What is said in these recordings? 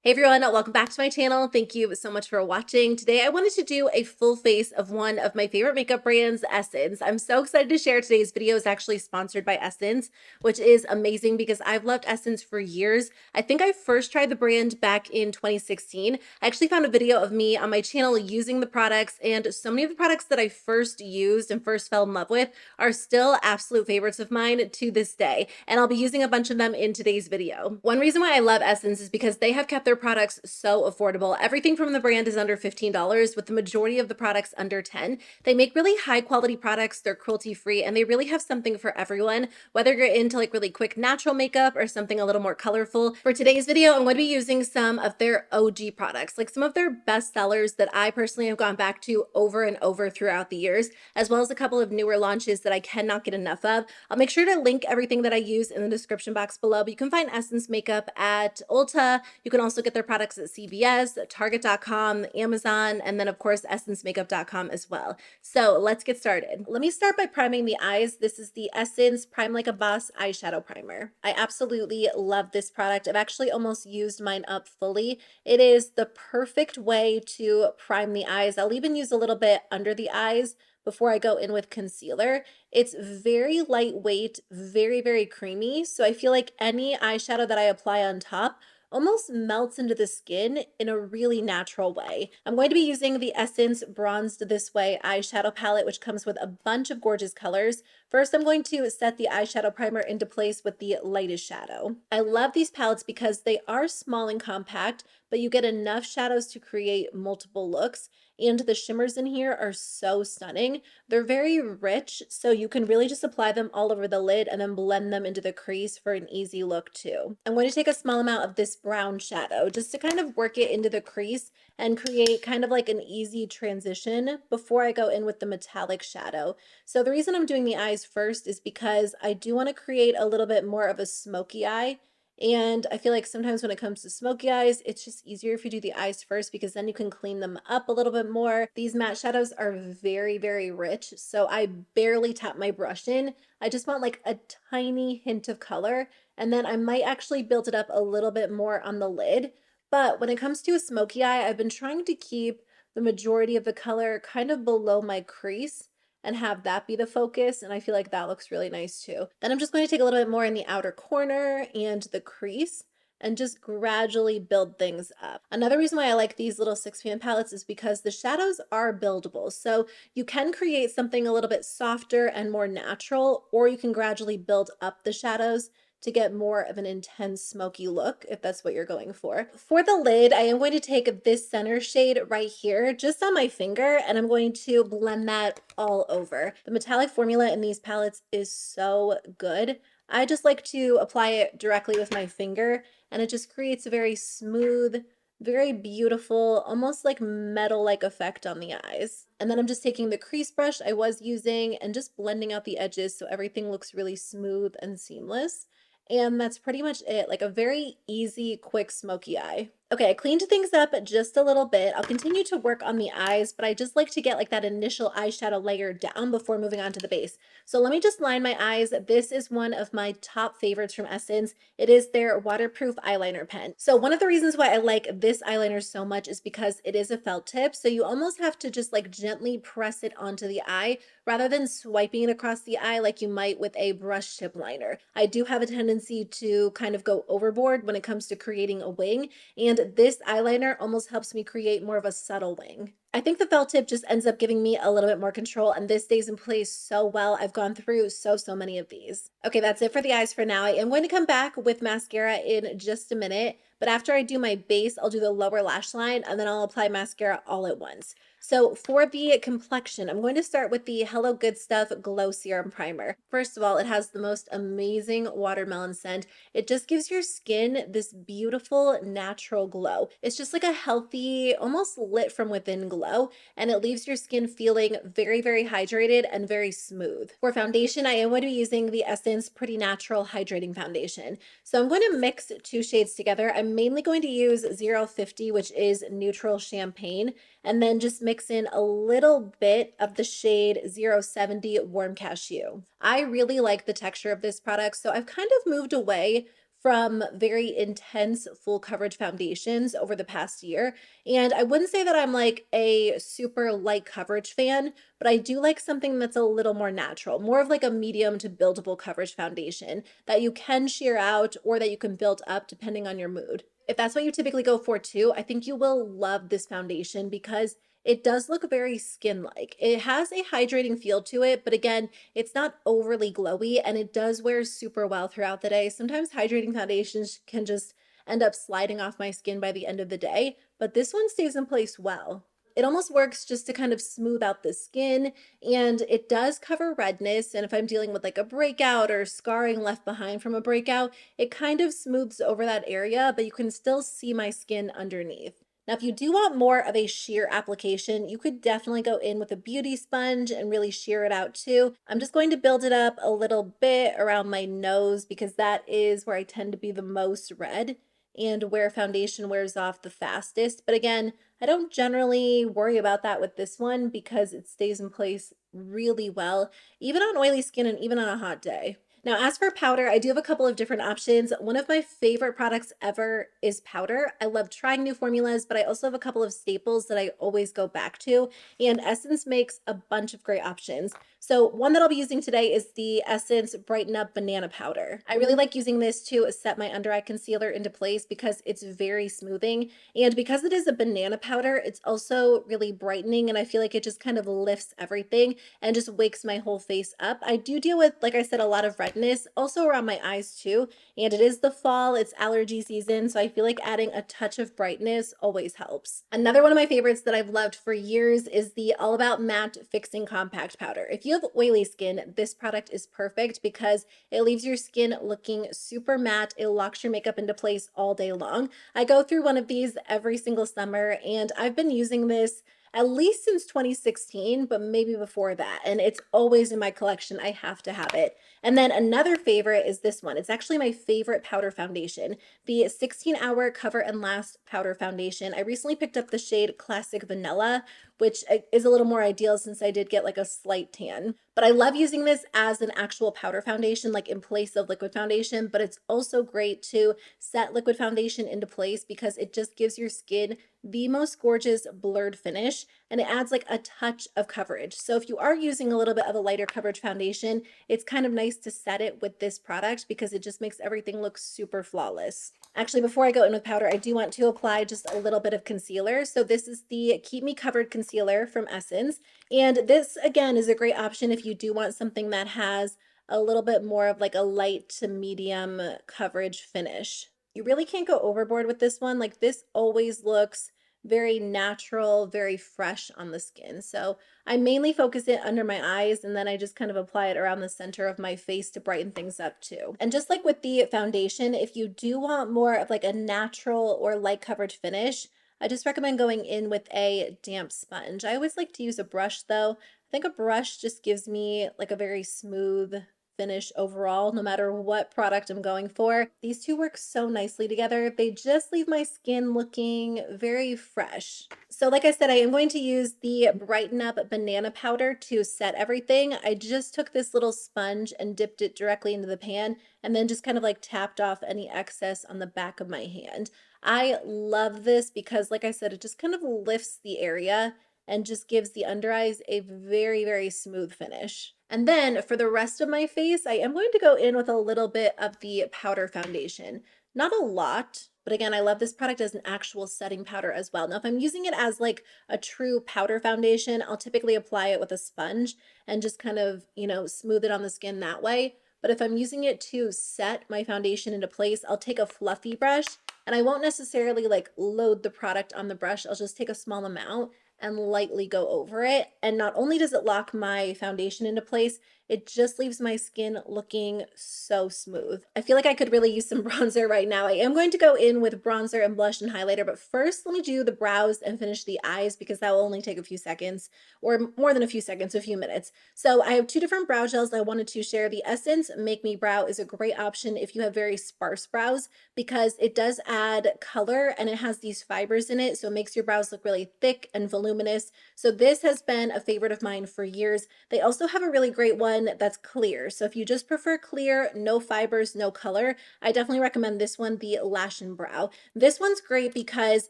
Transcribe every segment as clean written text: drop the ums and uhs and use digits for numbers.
Hey everyone, welcome back to my channel. Thank you so much for watching. Today I wanted to do a full face of one of my favorite makeup brands, Essence. I'm so excited to share today's video. Is actually sponsored by Essence, which is amazing because I've loved Essence for years. I think I first tried the brand back in 2016. I actually found a video of me on my channel using the products, and so many of the products that I first used and first fell in love with are still absolute favorites of mine to this day, and I'll be using a bunch of them in today's video. One reason why I love Essence is because they have kept their products so affordable. Everything from the brand is under $15, with the majority of the products under $10. They make really high quality products, they're cruelty free, and they really have something for everyone, whether you're into like really quick natural makeup or something a little more colorful. For today's video, I'm going to be using some of their OG products, like some of their best sellers that I personally have gone back to over and over throughout the years, as well as a couple of newer launches that I cannot get enough of. I'll make sure to link everything that I use in the description box below, but you can find Essence makeup at Ulta. You can also get their products at CVS, Target.com, Amazon, and then of course EssenceMakeup.com as well. So let's get started. Let me start by priming the eyes. This is the Essence Prime Like a Boss eyeshadow primer. I absolutely love this product. I've actually almost used mine up fully. It is the perfect way to prime the eyes. I'll even use a little bit under the eyes before I go in with concealer. It's very lightweight, very creamy. So I feel like any eyeshadow that I apply on top almost melts into the skin in a really natural way. I'm going to be using the Essence Bronzed This Way eyeshadow palette, which comes with a bunch of gorgeous colors. First, I'm going to set the eyeshadow primer into place with the lightest shadow. I love these palettes because they are small and compact, but you get enough shadows to create multiple looks. And the shimmers in here are so stunning. They're very rich, so you can really just apply them all over the lid and then blend them into the crease for an easy look too. I'm going to take a small amount of this brown shadow just to kind of work it into the crease and create kind of like an easy transition before I go in with the metallic shadow. So the reason I'm doing the eyes first is because I do want to create a little bit more of a smoky eye. And I feel like sometimes when it comes to smoky eyes, it's just easier if you do the eyes first because then you can clean them up a little bit more. These matte shadows are very rich, so I barely tap my brush in. I just want like a tiny hint of color, and then I might actually build it up a little bit more on the lid. But when it comes to a smoky eye, I've been trying to keep the majority of the color kind of below my crease and have that be the focus, and I feel like that looks really nice too. Then I'm just going to take a little bit more in the outer corner and the crease and just gradually build things up. Another reason why I like these little 6pan palettes is because the shadows are buildable. So you can create something a little bit softer and more natural, or you can gradually build up the shadows to get more of an intense smoky look if that's what you're going for. For the lid, I am going to take this center shade right here just on my finger, and I'm going to blend that all over. The metallic formula in these palettes is so good. I just like to apply it directly with my finger, and it just creates a very smooth, very beautiful, almost like metal-like effect on the eyes. And then I'm just taking the crease brush I was using and just blending out the edges so everything looks really smooth and seamless. And that's pretty much it, like a very easy, quick smoky eye. Okay, I cleaned things up just a little bit. I'll continue to work on the eyes, but I just like to get like that initial eyeshadow layer down before moving on to the base. So let me just line my eyes. This is one of my top favorites from Essence. It is their waterproof eyeliner pen. So one of the reasons why I like this eyeliner so much is because it is a felt tip. So you almost have to just like gently press it onto the eye rather than swiping it across the eye like you might with a brush tip liner. I do have a tendency to kind of go overboard when it comes to creating a wing, and this eyeliner almost helps me create more of a subtle wing. I think the felt tip just ends up giving me a little bit more control, and this stays in place so well. I've gone through so many of these. Okay, that's it for the eyes for now. I am going to come back with mascara in just a minute, but after I do my base, I'll do the lower lash line and then I'll apply mascara all at once. So for the complexion, I'm going to start with the Hello Good Stuff Glow Serum Primer. First of all, it has the most amazing watermelon scent. It just gives your skin this beautiful natural glow. It's just like a healthy, almost lit from within glow, and it leaves your skin feeling very hydrated and very smooth. For foundation, I am going to be using the Essence Pretty Natural Hydrating Foundation. So I'm going to mix two shades together. I'm mainly going to use 050, which is Neutral Champagne, and then just mix in a little bit of the shade 070 Warm Cashew. I really like the texture of this product, so I've kind of moved away from very intense full coverage foundations over the past year. And I wouldn't say that I'm like a super light coverage fan, but I do like something that's a little more natural, more of like a medium to buildable coverage foundation that you can sheer out or that you can build up depending on your mood. If that's what you typically go for too, I think you will love this foundation because it does look very skin-like. It has a hydrating feel to it, but again, it's not overly glowy and it does wear super well throughout the day. Sometimes hydrating foundations can just end up sliding off my skin by the end of the day, but this one stays in place well. It almost works just to kind of smooth out the skin, and it does cover redness. And if I'm dealing with like a breakout or scarring left behind from a breakout, it kind of smooths over that area, but you can still see my skin underneath. Now, if you do want more of a sheer application, you could definitely go in with a beauty sponge and really sheer it out too. I'm just going to build it up a little bit around my nose because that is where I tend to be the most red and where foundation wears off the fastest. But again, I don't generally worry about that with this one because it stays in place really well, even on oily skin and even on a hot day. Now, as for powder, I do have a couple of different options. One of my favorite products ever is powder. I love trying new formulas, but I also have a couple of staples that I always go back to, and Essence makes a bunch of great options. So one that I'll be using today is the Essence Brighten Up Banana Powder. I really like using this to set my under eye concealer into place because it's very smoothing, and because it is a banana powder, it's also really brightening, and I feel like it just kind of lifts everything and just wakes my whole face up. I do deal with, like I said, a lot of redness, also around my eyes too, and it is the fall, it's allergy season, so I feel like adding a touch of brightness always helps. Another one of my favorites that I've loved for years is the All About Matte Fixing Compact Powder. If you have oily skin, this product is perfect because it leaves your skin looking super matte. It locks your makeup into place all day long. I go through one of these every single summer, and I've been using this at least since 2016, but maybe before that. And it's always in my collection. I have to have it. And then another favorite is this one. It's actually my favorite powder foundation, the 16-Hour Cover and Last Powder Foundation. I recently picked up the shade Classic Vanilla, which is a little more ideal since I did get like a slight tan. But I love using this as an actual powder foundation, like in place of liquid foundation, but it's also great to set liquid foundation into place because it just gives your skin the most gorgeous blurred finish, and it adds like a touch of coverage. So if you are using a little bit of a lighter coverage foundation, it's kind of nice to set it with this product because it just makes everything look super flawless. Actually, before I go in with powder, I do want to apply just a little bit of concealer. So this is the Keep Me Covered Concealer from Essence. And this, again, is a great option if you do want something that has a little bit more of like a light to medium coverage finish. You really can't go overboard with this one. Like, this always looks very natural, very fresh on the skin. So I mainly focus it under my eyes, and then I just kind of apply it around the center of my face to brighten things up too. And just like with the foundation, if you do want more of like a natural or light coverage finish, I just recommend going in with a damp sponge. I always like to use a brush though. I think a brush just gives me like a very smooth finish overall, no matter what product I'm going for. These two work so nicely together. They just leave my skin looking very fresh. So like I said, I am going to use the Brighten Up Banana Powder to set everything. I just took this little sponge and dipped it directly into the pan and then just kind of like tapped off any excess on the back of my hand. I love this because, like I said, it just kind of lifts the area and just gives the under eyes a very, very smooth finish. And then for the rest of my face, I am going to go in with a little bit of the powder foundation. Not a lot, but again, I love this product as an actual setting powder as well. Now, if I'm using it as like a true powder foundation, I'll typically apply it with a sponge and just kind of, smooth it on the skin that way. But if I'm using it to set my foundation into place, I'll take a fluffy brush and I won't necessarily like load the product on the brush. I'll just take a small amount and lightly go over it. And not only does it lock my foundation into place, it just leaves my skin looking so smooth. I feel like I could really use some bronzer right now. I am going to go in with bronzer and blush and highlighter, but first let me do the brows and finish the eyes because that will only take a few seconds, or more than a few seconds, a few minutes. So I have two different brow gels I wanted to share. The Essence Make Me Brow is a great option if you have very sparse brows because it does add color and it has these fibers in it, so it makes your brows look really thick and voluminous. So this has been a favorite of mine for years. They also have a really great one one that's clear. So if you just prefer clear, no fibers, no color, I definitely recommend this one, the Lash and Brow. This one's great because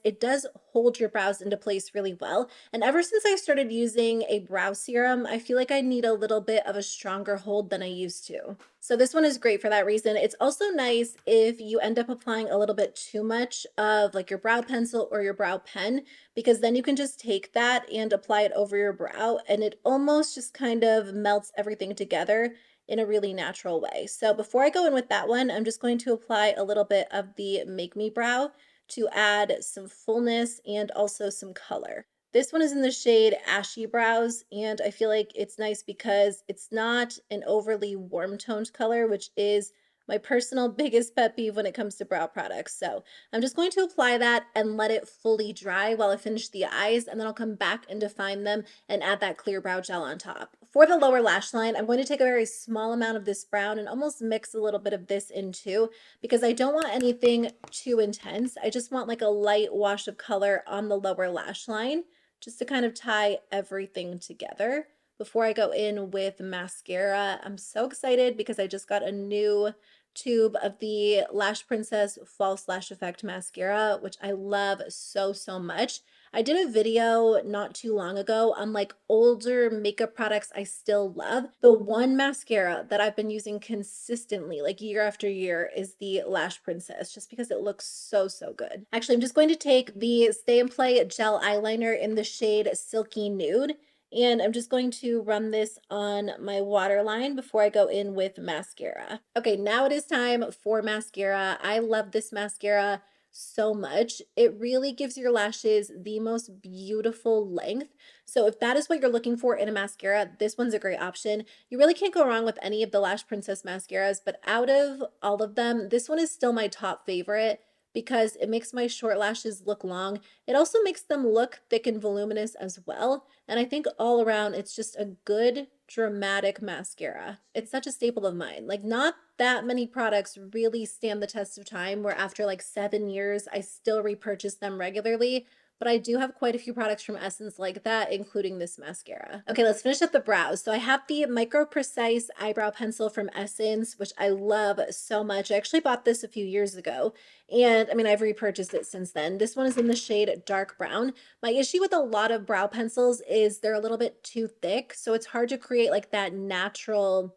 it does hold your brows into place really well. And ever since I started using a brow serum, I feel like I need a little bit of a stronger hold than I used to. So this one is great for that reason. It's also nice if you end up applying a little bit too much of like your brow pencil or your brow pen, because then you can just take that and apply it over your brow and it almost just kind of melts everything together in a really natural way. So before I go in with that one, I'm just going to apply a little bit of the Make Me Brow to add some fullness and also some color. This one is in the shade Ashy Brows, and I feel like it's nice because it's not an overly warm toned color, which is my personal biggest pet peeve when it comes to brow products. So I'm just going to apply that and let it fully dry while I finish the eyes, and then I'll come back and define them and add that clear brow gel on top. For the lower lash line, I'm going to take a very small amount of this brown and almost mix a little bit of this in too, because I don't want anything too intense. I just want like a light wash of color on the lower lash line, just to kind of tie everything together before I go in with mascara. I'm so excited because I just got a new tube of the Lash Princess False Lash Effect Mascara, which I love so, so much. I did a video not too long ago on like older makeup products I still love. The one mascara that I've been using consistently, like year after year, is the Lash Princess, just because it looks so, so good. Actually, I'm just going to take the Stay and Play gel eyeliner in the shade Silky Nude, and I'm just going to run this on my waterline before I go in with mascara. Okay, now it is time for mascara. I love this mascara so much. It really gives your lashes the most beautiful length. So if that is what you're looking for in a mascara, this one's a great option. You really can't go wrong with any of the Lash Princess mascaras, but out of all of them, this one is still my top favorite because it makes my short lashes look long. It also makes them look thick and voluminous as well. And I think all around, it's just a good, dramatic mascara. It's such a staple of mine. Like, not that many products really stand the test of time where after like 7 years, I still repurchase them regularly. But I do have quite a few products from Essence like that, including this mascara. Okay, let's finish up the brows. So I have the Micro Precise Eyebrow Pencil from Essence, which I love so much. I actually bought this a few years ago, and I mean, I've repurchased it since then. This one is in the shade Dark Brown. My issue with a lot of brow pencils is they're a little bit too thick, so it's hard to create like that natural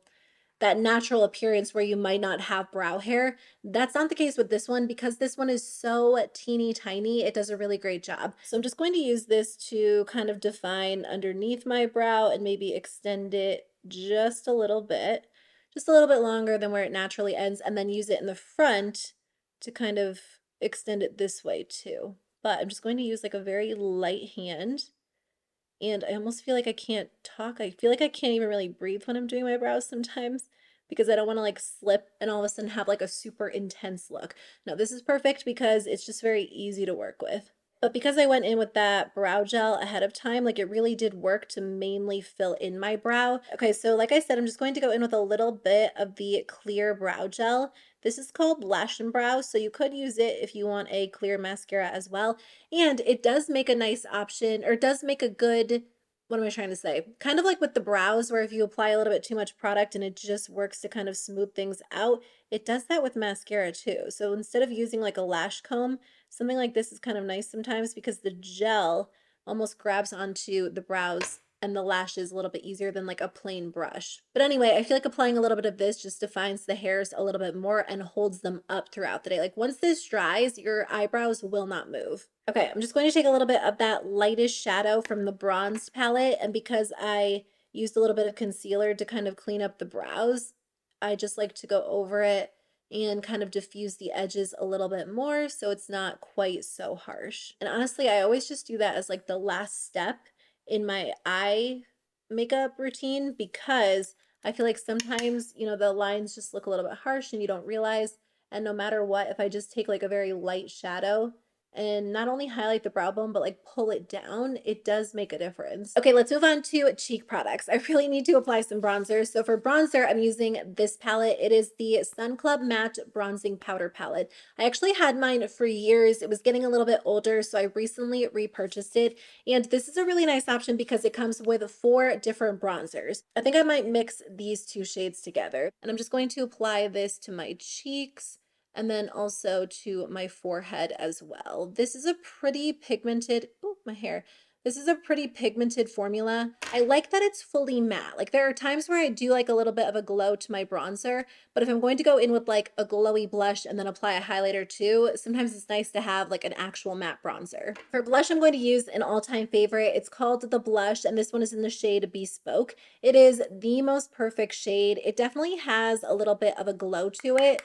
appearance where you might not have brow hair. That's not the case with this one because this one is so teeny tiny. It does a really great job. So I'm just going to use this to kind of define underneath my brow and maybe extend it just a little bit longer than where it naturally ends, and then use it in the front to kind of extend it this way too. But I'm just going to use like a very light hand, and I almost feel like I can't talk. I feel like I can't even really breathe when I'm doing my brows sometimes because I don't want to like slip and all of a sudden have like a super intense look. No, this is perfect because it's just very easy to work with. But because I went in with that brow gel ahead of time, like it really did work to mainly fill in my brow. Okay, so like I said, I'm just going to go in with a little bit of the clear brow gel. This is called Lash and Brow, so you could use it if you want a clear mascara as well. And it does make a nice option, or does make a good, what am I trying to say? Kind of like with the brows, where if you apply a little bit too much product and it just works to kind of smooth things out, it does that with mascara too. So instead of using like a lash comb, something like this is kind of nice sometimes because the gel almost grabs onto the brows and the lashes a little bit easier than like a plain brush. But anyway, I feel like applying a little bit of this just defines the hairs a little bit more and holds them up throughout the day. Like once this dries, your eyebrows will not move. Okay, I'm just going to take a little bit of that lightest shadow from the bronzed palette, and because I used a little bit of concealer to kind of clean up the brows, I just like to go over it and kind of diffuse the edges a little bit more so it's not quite so harsh. And honestly, I always just do that as like the last step in my eye makeup routine because I feel like sometimes, the lines just look a little bit harsh and you don't realize. And no matter what, if I just take like a very light shadow and not only highlight the brow bone, but like pull it down, it does make a difference. Okay, let's move on to cheek products. I really need to apply some bronzer. So for bronzer, I'm using this palette. It is the Sun Club Matte Bronzing Powder Palette. I actually had mine for years. It was getting a little bit older, so I recently repurchased it. And this is a really nice option because it comes with 4 different bronzers. I think I might mix these 2 shades together. And I'm just going to apply this to my cheeks and then also to my forehead as well. This is a pretty pigmented, oh, my hair. This is a pretty pigmented formula. I like that it's fully matte. Like there are times where I do like a little bit of a glow to my bronzer, but if I'm going to go in with like a glowy blush and then apply a highlighter too, sometimes it's nice to have like an actual matte bronzer. For blush, I'm going to use an all-time favorite. It's called The Blush, and this one is in the shade Bespoke. It is the most perfect shade. It definitely has a little bit of a glow to it,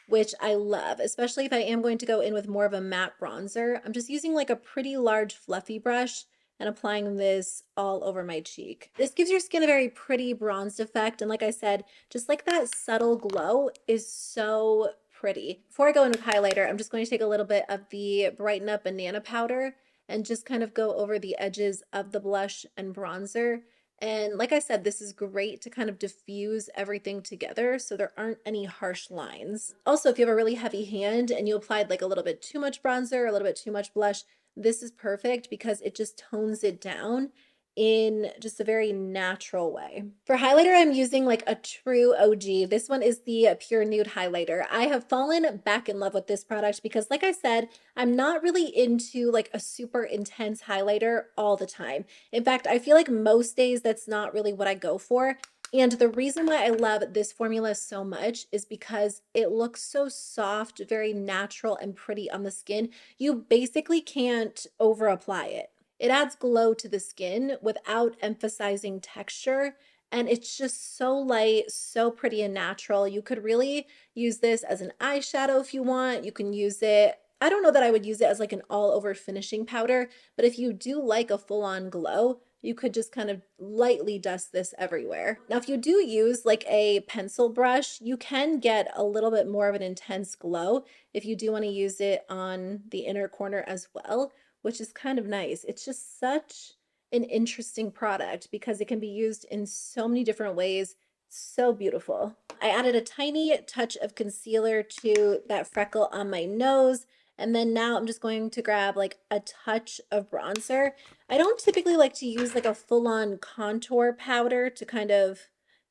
which I love, especially if I am going to go in with more of a matte bronzer. I'm just using like a pretty large fluffy brush and applying this all over my cheek. This gives your skin a very pretty bronzed effect. And like I said, just like that subtle glow is so pretty. Before I go in with highlighter, I'm just going to take a little bit of the Brighten Up banana powder and just kind of go over the edges of the blush and bronzer. And like I said, this is great to kind of diffuse everything together so there aren't any harsh lines. Also, if you have a really heavy hand and you applied like a little bit too much bronzer, a little bit too much blush, this is perfect because it just tones it down in just a very natural way. For highlighter, I'm using like a true OG. This one is the Pure Nude Highlighter. I have fallen back in love with this product because like I said, I'm not really into like a super intense highlighter all the time. In fact, I feel like most days that's not really what I go for. And the reason why I love this formula so much is because it looks so soft, very natural and pretty on the skin. You basically can't over apply it. It adds glow to the skin without emphasizing texture. And it's just so light, so pretty and natural. You could really use this as an eyeshadow if you want. You can use it, I don't know that I would use it as like an all over finishing powder, but if you do like a full on glow, you could just kind of lightly dust this everywhere. Now, if you do use like a pencil brush, you can get a little bit more of an intense glow if you do want to use it on the inner corner as well, which is kind of nice. It's just such an interesting product because it can be used in so many different ways. So beautiful. I added a tiny touch of concealer to that freckle on my nose. And then now I'm just going to grab like a touch of bronzer. I don't typically like to use like a full-on contour powder to kind of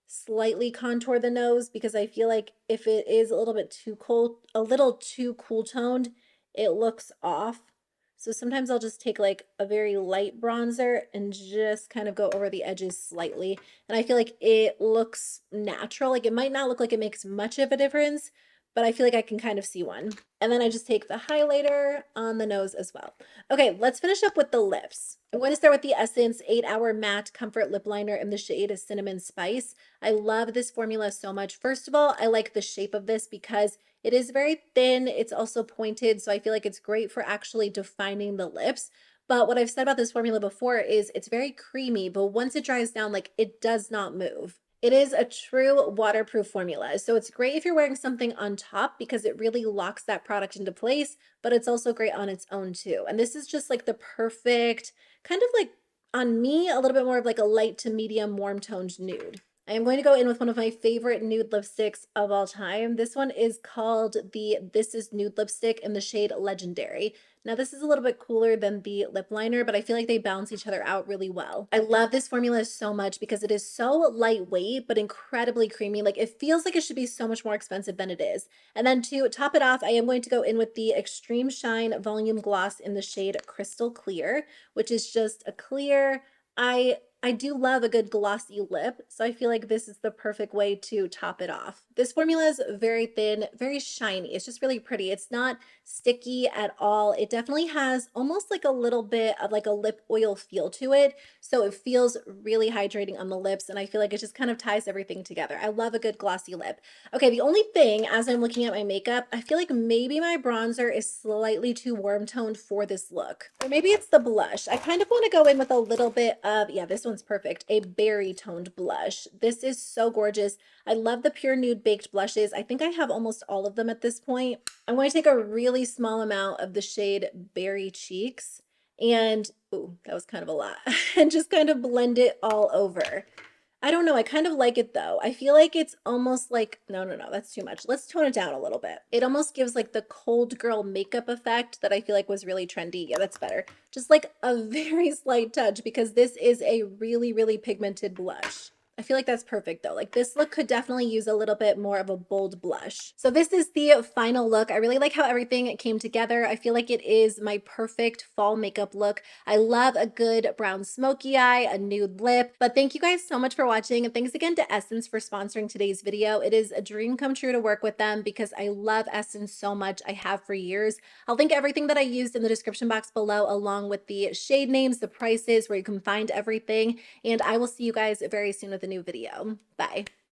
slightly contour the nose because I feel like if it is a little bit too cold, a little too cool toned, it looks off. So sometimes I'll just take like a very light bronzer and just kind of go over the edges slightly. And I feel like it looks natural. Like it might not look like it makes much of a difference, but I feel like I can kind of see one. And then I just take the highlighter on the nose as well. Okay, let's finish up with the lips. I'm going to start with the Essence 8-Hour Matte Comfort Lip Liner in the shade Cinnamon Spice. I love this formula so much. First of all, I like the shape of this because it is very thin. It's also pointed, so I feel like it's great for actually defining the lips. But what I've said about this formula before is it's very creamy, but once it dries down, like it does not move. It is a true waterproof formula. So it's great if you're wearing something on top because it really locks that product into place, but it's also great on its own too. And this is just like the perfect kind of like on me, a little bit more of like a light to medium warm toned nude. I am going to go in with one of my favorite nude lipsticks of all time. This one is called the This Is Nude Lipstick in the shade Legendary. Now this is a little bit cooler than the lip liner, but I feel like they balance each other out really well. I love this formula so much because it is so lightweight, but incredibly creamy. Like it feels like it should be so much more expensive than it is. And then to top it off, I am going to go in with the Extreme Shine Volume Gloss in the shade Crystal Clear, which is just a clear, I do love a good glossy lip, so I feel like this is the perfect way to top it off. This formula is very thin, very shiny. It's just really pretty. It's not sticky at all. It definitely has almost like a little bit of like a lip oil feel to it, so it feels really hydrating on the lips, and I feel like it just kind of ties everything together. I love a good glossy lip. Okay, the only thing as I'm looking at my makeup, I feel like maybe my bronzer is slightly too warm toned for this look, or maybe it's the blush. I kind of want to go in with a little bit of, yeah, this one's one's perfect. A berry toned blush. This is so gorgeous. I love the Pure Nude Baked blushes. I think I have almost all of them at this point. I'm going to take a really small amount of the shade Berry Cheeks and, ooh, that was kind of a lot, and just kind of blend it all over. I don't know. I kind of like it though. I feel like it's almost like, no, that's too much. Let's tone it down a little bit. It almost gives like the cold girl makeup effect that I feel like was really trendy. Yeah, that's better. Just like a very slight touch because this is a really, really pigmented blush. I feel like that's perfect though. Like this look could definitely use a little bit more of a bold blush. So this is the final look. I really like how everything came together. I feel like it is my perfect fall makeup look. I love a good brown smoky eye, a nude lip, but thank you guys so much for watching. And thanks again to Essence for sponsoring today's video. It is a dream come true to work with them because I love Essence so much. I have for years. I'll link everything that I used in the description box below, along with the shade names, the prices, where you can find everything. And I will see you guys very soon with a new video. Bye.